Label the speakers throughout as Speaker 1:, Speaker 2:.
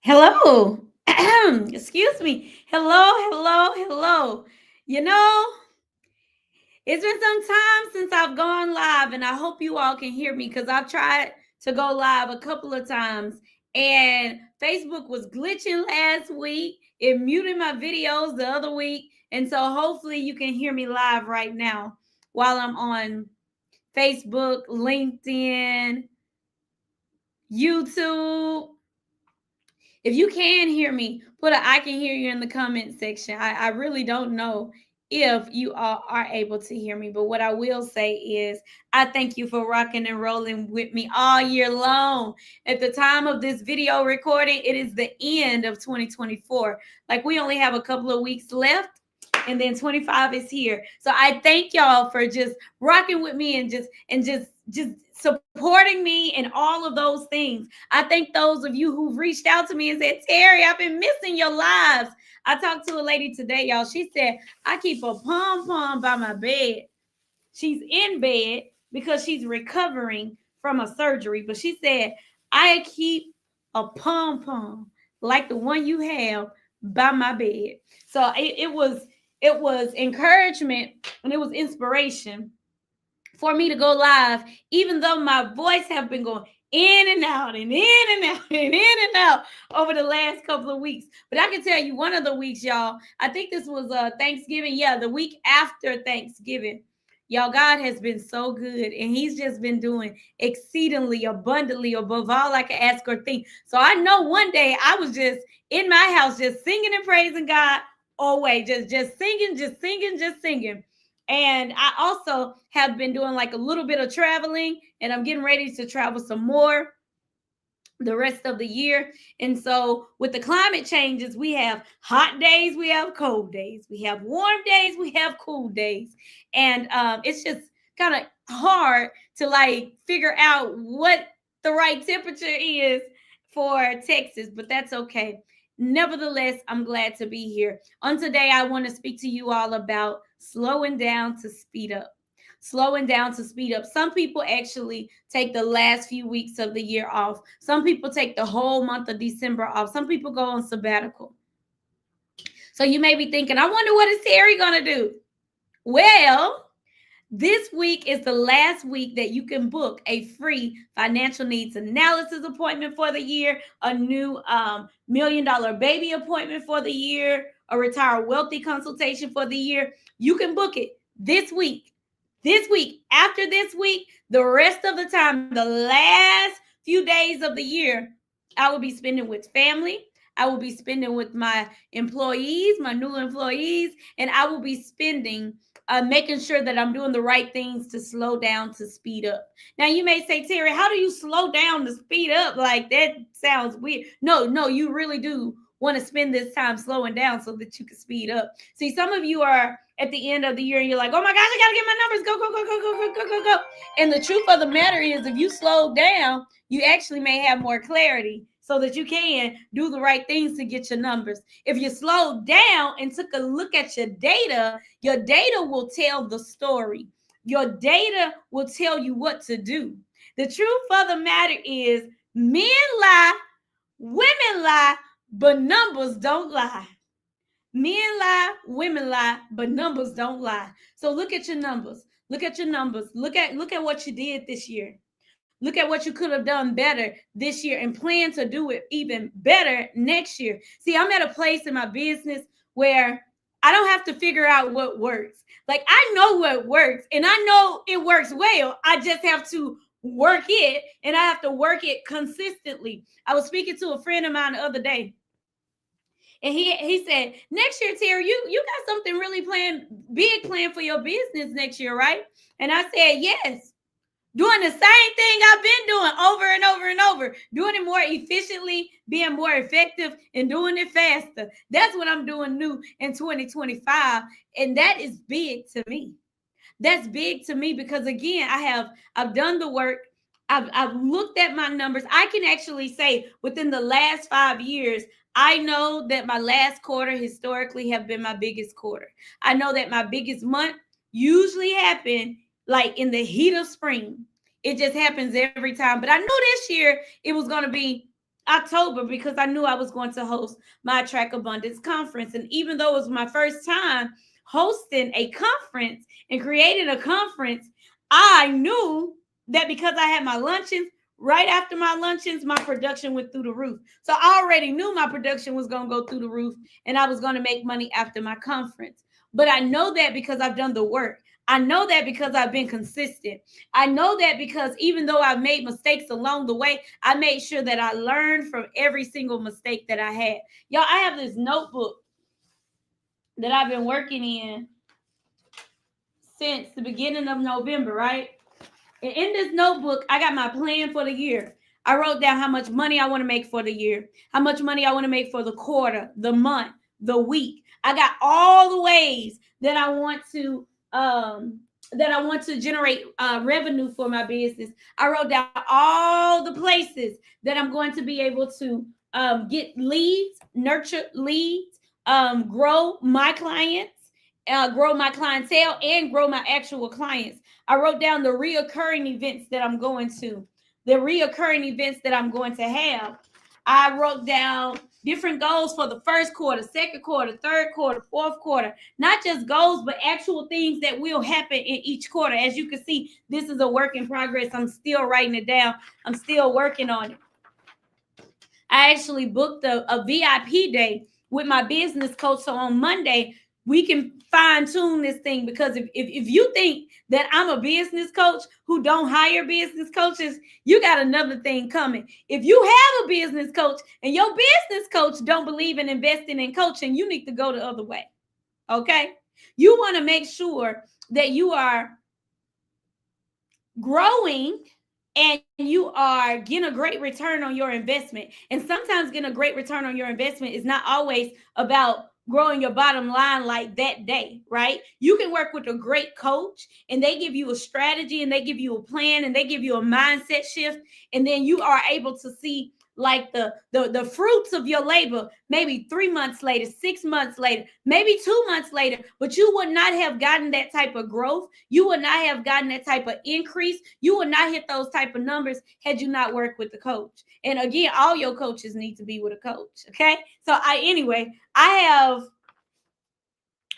Speaker 1: Hello. Excuse me. Hello, hello, hello. You know, it's been some time since I've gone live, and I hope you all can hear me because I've tried to go live a couple of times, and Facebook was glitching last week. It muted my videos the other week, and so hopefully you can hear me live right now while I'm on Facebook, LinkedIn, YouTube. If you can hear me, put a I can hear you in the comment section. I really don't know if you all are able to hear me, but what I will say is I thank you for rocking and rolling with me all year long. At the time of this video recording, it is the end of 2024. Like we only have a couple of weeks left, and then 25 is here. So I thank y'all for just rocking with me and just supporting me and all of those things. I thank those of you who've reached out to me and said, Terri, I've been missing your lives. I talked to a lady today, y'all. She said, I keep a pom-pom by my bed. She's in bed because she's recovering from a surgery. But she said, I keep a pom-pom like the one you have by my bed. So it was encouragement and it was inspiration for me to go live, even though my voice have been going in and out and in and out and in and out over the last couple of weeks. But I can tell you one of the weeks, y'all, I think this was Thanksgiving. Yeah, the week after Thanksgiving. Y'all, God has been so good, and He's just been doing exceedingly abundantly above all I can ask or think. So I know one day I was just in my house, just singing and praising God. Oh, wait, just singing, just singing, just singing. And I also have been doing like a little bit of traveling, and I'm getting ready to travel some more the rest of the year. And so, with the climate changes, we have hot days, we have cold days, we have warm days, we have cool days. And it's just kind of hard to like figure out what the right temperature is for Texas, but that's okay. Nevertheless, I'm glad to be here. On today, I want to speak to you all about slowing down to speed up. Slowing down to speed up. Some people actually take the last few weeks of the year off. Some people take the whole month of December off. Some people go on sabbatical. So you may be thinking, I wonder what is Terri going to do? Well, this week is the last week that you can book a free financial needs analysis appointment for the year, a new $1 million baby appointment for the year, a retire wealthy consultation for the year. You can book it this week. This week, after this week, the rest of the time, the last few days of the year, I will be spending with family. I will be spending with my employees, my new employees, and I will be spending making sure that I'm doing the right things to slow down to speed up. Now, you may say, Terri, how do you slow down to speed up? Like, that sounds weird. No, you really do want to spend this time slowing down so that you can speed up. See, some of you are at the end of the year and you're like, oh my gosh, I gotta get my numbers. Go, go, go, go, go, go, go, go, go. And the truth of the matter is, if you slow down, you actually may have more clarity so that you can do the right things to get your numbers. If you slow down and took a look at your data will tell the story. Your data will tell you what to do. The truth of the matter is, men lie, women lie, but numbers don't lie. Men lie, women lie, but numbers don't lie. So look at your numbers. Look at your numbers. Look at what you did this year. Look at what you could have done better this year and plan to do it even better next year. See, I'm at a place in my business where I don't have to figure out what works. Like, I know what works and I know it works well. I just have to work it, and I have to work it consistently. I was speaking to a friend of mine the other day, and he said, next year, Terri, you got something really big planned for your business next year, right? And I said, yes. Doing the same thing I've been doing over and over and over, doing it more efficiently, being more effective, and doing it faster. That's what I'm doing new in 2025. And that is big to me. That's big to me because, again, I've done the work. I've looked at my numbers. I can actually say within the last 5 years, I know that my last quarter historically have been my biggest quarter. I know that my biggest month usually happen like in the heat of spring. It just happens every time. But I knew this year it was going to be October, because I knew I was going to host my Attract Abundance conference. And even though it was my first time hosting a conference and creating a conference, I knew that because I had my luncheons, right after my luncheons, my production went through the roof. So I already knew my production was going to go through the roof and I was going to make money after my conference. But I know that because I've done the work. I know that because I've been consistent. I know that because even though I've made mistakes along the way, I made sure that I learned from every single mistake that I had. Y'all, I have this notebook that I've been working in since the beginning of November, right? And in this notebook, I got my plan for the year. I wrote down how much money I want to make for the year, how much money I want to make for the quarter, the month, the week. I got all the ways that I want to generate revenue for my business. I wrote down all the places that I'm going to be able to get leads, nurture leads, grow my clients, grow my clientele, and grow my actual clients. I wrote down the reoccurring events that I'm going to, the reoccurring events that I'm going to have. I wrote down different goals for the first quarter, second quarter, third quarter, fourth quarter. Not just goals, but actual things that will happen in each quarter. As you can see, this is a work in progress. I'm still writing it down. I'm still working on it. I actually booked a VIP day with my business coach. So on Monday, we can fine tune this thing, because if you think that I'm a business coach who don't hire business coaches, you got another thing coming. If you have a business coach and your business coach don't believe in investing in coaching, you need to go the other way. Okay? You want to make sure that you are growing and you are getting a great return on your investment. And sometimes getting a great return on your investment is not always about growing your bottom line like that day, right? You can work with a great coach and they give you a strategy and they give you a plan and they give you a mindset shift, and then you are able to see like the fruits of your labor maybe 3 months later, 6 months later, maybe 2 months later. But you would not have gotten that type of growth, you would not have gotten that type of increase, you would not hit those type of numbers had you not worked with the coach. And again, all your coaches need to be with a coach. Okay, so I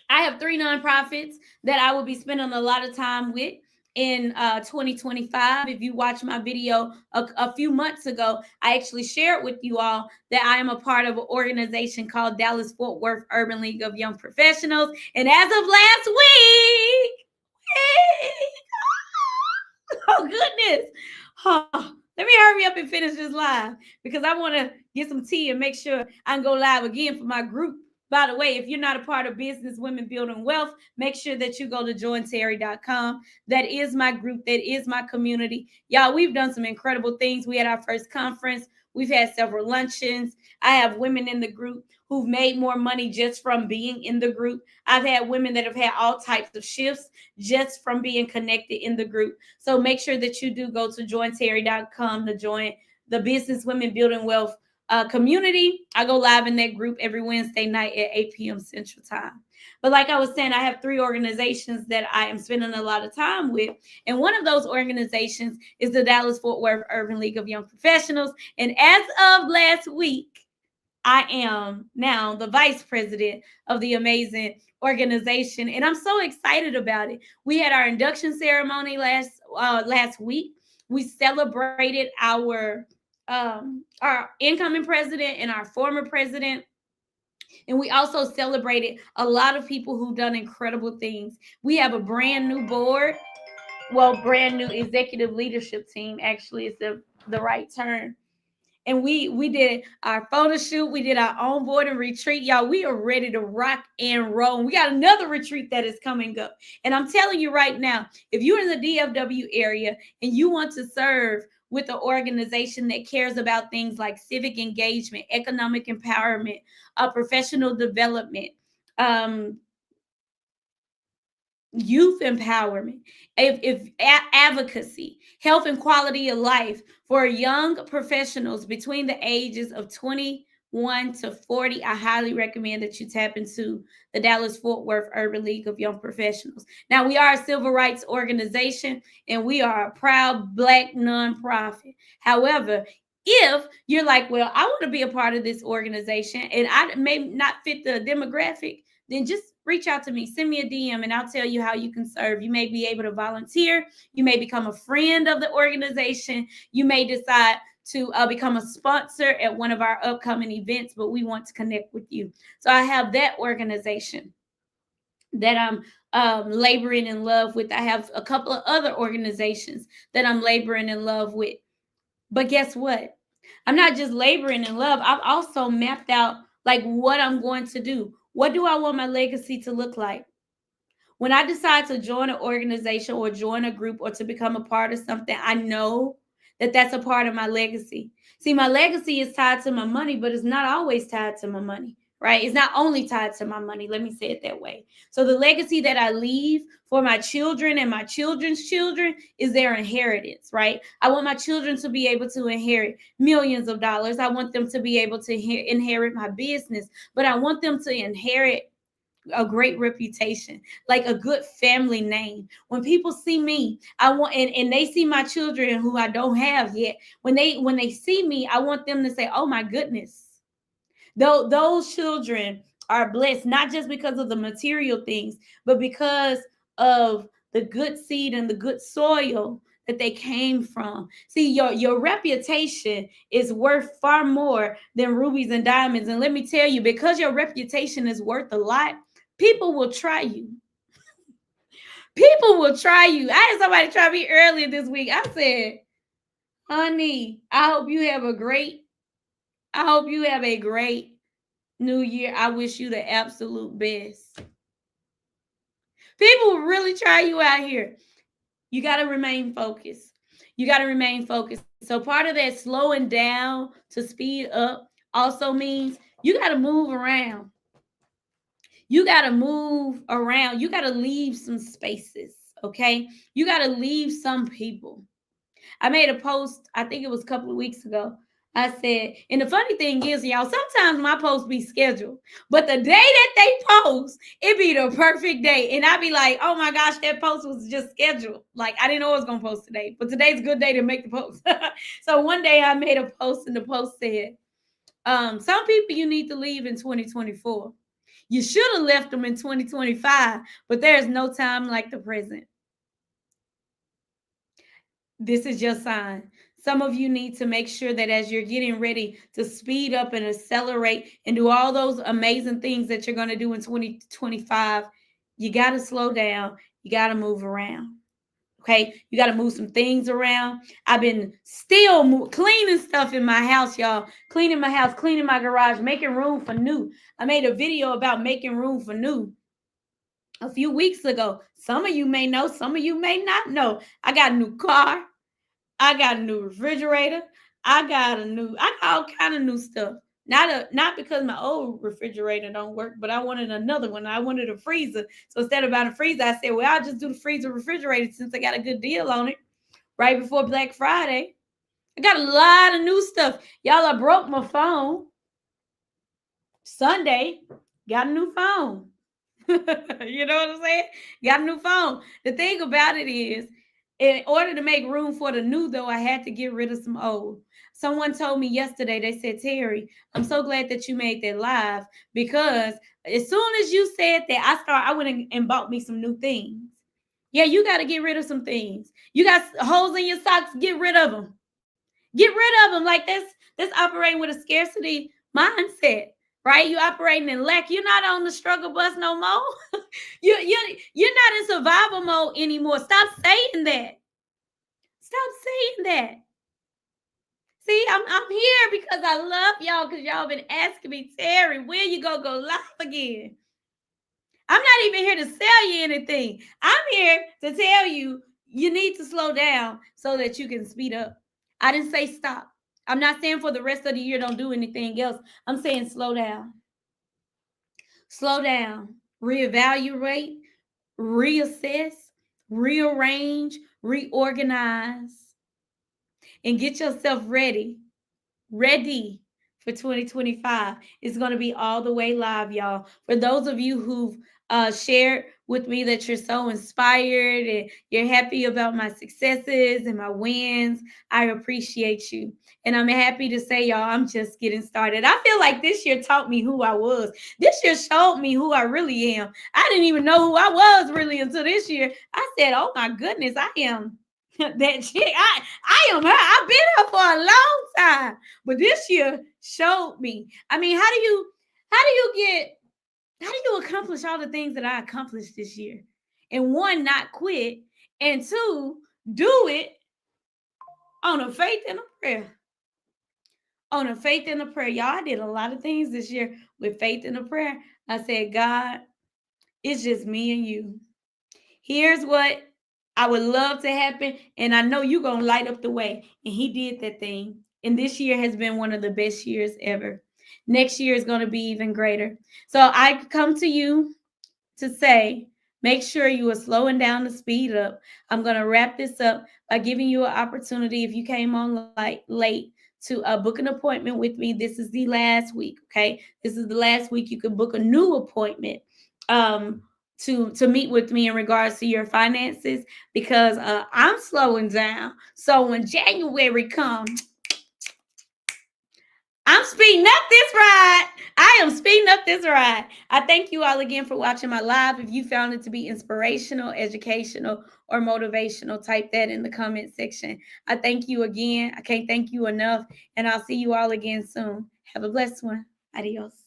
Speaker 1: have 3 nonprofits that I will be spending a lot of time with in 2025. If you watch my video a few months ago, I actually shared with you all that I am a part of an organization called Dallas Fort Worth Urban League of Young Professionals. And as of last week, oh goodness, let me hurry up and finish this live, because I want to get some tea and make sure I can go live again for my group. By the way, if you're not a part of Business Women Building Wealth, make sure that you go to jointerri.com. That is my group. That is my community. Y'all, we've done some incredible things. We had our first conference. We've had several luncheons. I have women in the group who've made more money just from being in the group. I've had women that have had all types of shifts just from being connected in the group. So make sure that you do go to jointerri.com to join the Business Women Building Wealth community. I go live in that group every Wednesday night at 8 p.m. Central Time. But like I was saying, I have 3 organizations that I am spending a lot of time with. And one of those organizations is the Dallas Fort Worth Urban League of Young Professionals. And as of last week, I am now the vice president of the amazing organization. And I'm so excited about it. We had our induction ceremony last week. We celebrated our incoming president and our former president. And we also celebrated a lot of people who've done incredible things. We have a brand new board. Well, brand new executive leadership team, actually, is the right term. And we did our photo shoot. We did our onboarding retreat. Y'all, we are ready to rock and roll. We got another retreat that is coming up. And I'm telling you right now, if you're in the DFW area and you want to serve with an organization that cares about things like civic engagement, economic empowerment, professional development, youth empowerment, if advocacy, health and quality of life for young professionals between the ages of 21 to 40, I highly recommend that you tap into the Dallas Fort Worth Urban League of Young Professionals. Now, we are a civil rights organization and we are a proud Black nonprofit. However, If you're like, well, I want to be a part of this organization and I may not fit the demographic, then just reach out to me, send me a DM, and I'll tell you how you can serve. You may be able to volunteer, you may become a friend of the organization, you may decide to become a sponsor at one of our upcoming events, but we want to connect with you. So I have that organization that I'm laboring in love with. I have a couple of other organizations that I'm laboring in love with. But guess what? I'm not just laboring in love. I've also mapped out like what I'm going to do. What do I want my legacy to look like? When I decide to join an organization or join a group or to become a part of something, I know that that's a part of my legacy. See, my legacy is tied to my money, but it's not always tied to my money, right? It's not only tied to my money. Let me say it that way. So the legacy that I leave for my children and my children's children is their inheritance, right? I want my children to be able to inherit millions of dollars. I want them to be able to inherit my business, but I want them to inherit a great reputation, like a good family name. When people see me, I want and they see my children who I don't have yet. When they see me, I want them to say, "Oh my goodness." Though those children are blessed not just because of the material things, but because of the good seed and the good soil that they came from. See, your reputation is worth far more than rubies and diamonds. And let me tell you, because your reputation is worth a lot, people will try you. People will try you. I had somebody try me earlier this week. I said, honey, I hope you have a great new year. I wish you the absolute best. People will really try you out here. You got to remain focused. You got to remain focused. So part of that slowing down to speed up also means you got to move around. You got to move around. You got to leave some spaces, okay? You got to leave some people. I made a post, I think it was a couple of weeks ago. I said, and the funny thing is, y'all, sometimes my posts be scheduled, but the day that they post, it be the perfect day. And I be like, oh my gosh, that post was just scheduled. Like, I didn't know I was going to post today, but today's a good day to make the post. So one day I made a post and the post said, some people you need to leave in 2024. You should have left them in 2025, but there's no time like the present. This is your sign. Some of you need to make sure that as you're getting ready to speed up and accelerate and do all those amazing things that you're going to do in 2025, you got to slow down. You got to move around. Okay, you got to move some things around. I've been still cleaning stuff in my house, y'all. Cleaning my house, cleaning my garage, making room for new. I made a video about making room for new a few weeks ago. Some of you may know, some of you may not know. I got a new car. I got a new refrigerator. I got all kind of new stuff. Not because my old refrigerator don't work, but I wanted another one. I wanted a freezer. So instead of buying a freezer, I said, well, I'll just do the freezer refrigerator since I got a good deal on it right before Black Friday. I got a lot of new stuff. Y'all, I broke my phone. Sunday, got a new phone. You know what I'm saying? Got a new phone. The thing about it is, in order to make room for the new, though, I had to get rid of some old. Someone told me yesterday, they said, Terri, I'm so glad that you made that live because as soon as you said that, I went and bought me some new things. Yeah, you got to get rid of some things. You got holes in your socks, get rid of them. Get rid of them. Like that's operating with a scarcity mindset, right? You operating in lack. You're not on the struggle bus no more. You're not in survival mode anymore. Stop saying that. Stop saying that. See, I'm here because I love y'all because y'all been asking me, Terri, when you go live again? I'm not even here to sell you anything. I'm here to tell you you need to slow down so that you can speed up. I didn't say stop. I'm not saying for the rest of the year don't do anything else. I'm saying slow down. Slow down. Reevaluate, reassess, rearrange, reorganize, and get yourself ready for 2025. It's going to be all the way live, y'all. For those of you who've shared with me, that you're so inspired and you're happy about my successes and my wins. I appreciate you. And I'm happy to say, y'all, I'm just getting started. I feel like this year taught me who I was. This year showed me who I really am. I didn't even know who I was really until this year. I said, oh my goodness, I am that chick. I am her. I've been her for a long time. But this year showed me. I mean, how do you accomplish all the things that I accomplished this year? And one, not quit. And two, do it on a faith and a prayer. On a faith and a prayer. Y'all, I did a lot of things this year with faith and a prayer. I said, God, it's just me and you. Here's what I would love to happen. And I know you're going to light up the way. And he did that thing. And this year has been one of the best years ever. Next year is going to be even greater. So I come to you to say, make sure you are slowing down the speed up. I'm going to wrap this up by giving you an opportunity, if you came on late, to book an appointment with me. This is the last week, okay? This is the last week you can book a new appointment to meet with me in regards to your finances, because I'm slowing down. So when January comes, I'm speeding up this ride. I am speeding up this ride. I thank you all again for watching my live. If you found it to be inspirational, educational, or motivational, type that in the comment section. I thank you again. I can't thank you enough. And I'll see you all again soon. Have a blessed one. Adios.